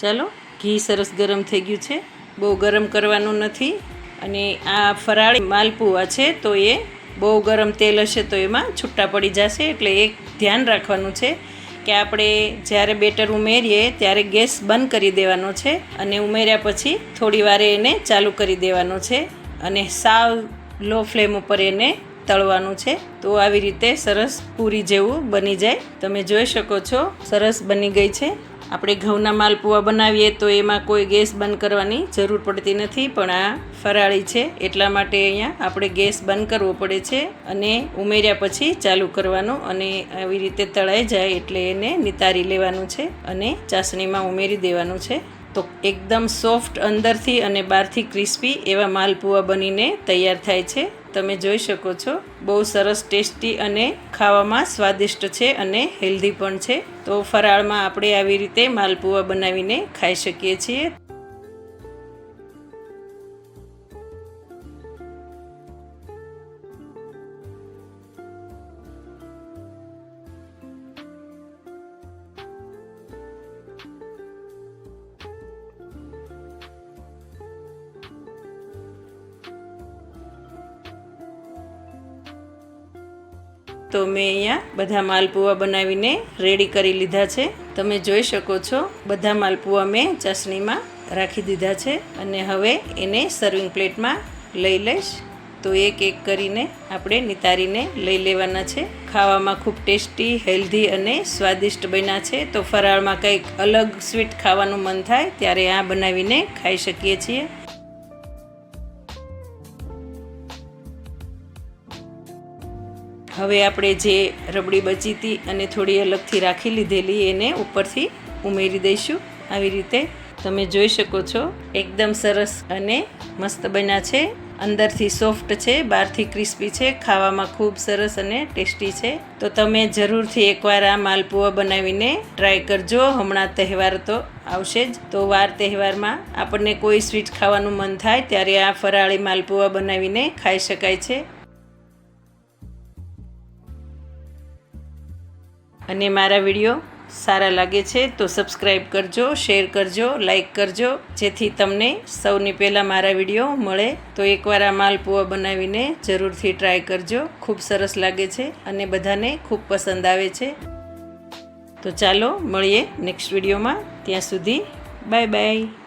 ચાલો, ઘી સરસ ગરમ થઈ ગયું છે, બહુ ગરમ કરવાનું નથી. અને આ ફરાળી માલપુઆ છે તો એ બહુ ગરમ તેલ હશે તો એમાં છૂટા પડી જશે. એટલે એક ધ્યાન રાખવાનું છે કે આપણે જ્યારે બેટર ઉમેરીએ ત્યારે ગેસ બંધ કરી દેવાનો છે અને ઉમેર્યા પછી થોડી વારે એને ચાલુ કરી દેવાનો છે અને સાવ લો ફ્લેમ ઉપર એને તળવાનું છે. તો આવી રીતે સરસ પૂરી જેવું બની જાય. તમે જોઈ શકો છો સરસ બની ગઈ છે. આપણે ઘઉંના માલપુઆ બનાવીએ તો એમાં કોઈ ગેસ બંધ કરવાની જરૂર પડતી નથી, પણ આ ફરાળી છે એટલા માટે અહીંયા આપણે ગેસ બંધ કરવો પડે છે અને ઉમેર્યા પછી ચાલુ કરવાનું. અને આવી રીતે તળાઈ જાય એટલે એને નિતારી લેવાનું છે અને ચાસણીમાં ઉમેરી દેવાનું છે. તો એકદમ સોફ્ટ અંદરથી અને બહારથી ક્રિસ્પી એવા માલપુઆ બનીને તૈયાર થાય છે. તમે જોઈ શકો છો બહુ સરસ ટેસ્ટી અને ખાવામાં સ્વાદિષ્ટ છે અને હેલ્ધી પણ છે. તો ફરાળમાં આપણે આવી રીતે માલપુઆ બનાવીને ખાઈ શકીએ છીએ. તો મેં અહીંયા બધા માલપુઆ બનાવીને રેડી કરી લીધા છે. તમે જોઈ શકો છો બધા માલપુઆ મેં ચાસણીમાં રાખી દીધા છે અને હવે એને સર્વિંગ પ્લેટમાં લઈ લઈશ. તો એક એક કરીને આપણે નિતારીને લઈ લેવાના છે. ખાવામાં ખૂબ ટેસ્ટી, હેલ્ધી અને સ્વાદિષ્ટ બન્યા છે. તો ફરાળમાં કંઈક અલગ સ્વીટ ખાવાનું મન થાય ત્યારે આ બનાવીને ખાઈ શકીએ છીએ. હવે આપણે જે રબડી બચી હતી અને થોડી અલગથી રાખી લીધેલી એને ઉપરથી ઉમેરી દઈશું. આવી રીતે તમે જોઈ શકો છો એકદમ સરસ અને મસ્ત બન્યા છે. અંદરથી સોફ્ટ છે, બહારથી ક્રિસ્પી છે, ખાવામાં ખૂબ સરસ અને ટેસ્ટી છે. તો તમે જરૂરથી એકવાર આ માલપુઆ બનાવીને ટ્રાય કરજો. હમણાં તહેવાર તો આવશે જ, તો વાર તહેવારમાં આપણને કોઈ સ્વીટ ખાવાનું મન થાય ત્યારે આ ફરાળી માલપુઆ બનાવીને ખાઈ શકાય છે. અને મારા વિડીયો સારા લાગે છે તો સબસ્ક્રાઈબ કરજો, શેર કરજો, લાઈક કરજો, જેથી તમને સૌની પહેલાં મારા વિડીયો મળે. તો એકવાર આ માલપુઆ બનાવીને જરૂરથી ટ્રાય કરજો. ખૂબ સરસ લાગે છે અને બધાને ખૂબ પસંદ આવે છે. તો ચાલો મળીએ નેક્સ્ટ વિડીયોમાં. ત્યાં સુધી બાય બાય.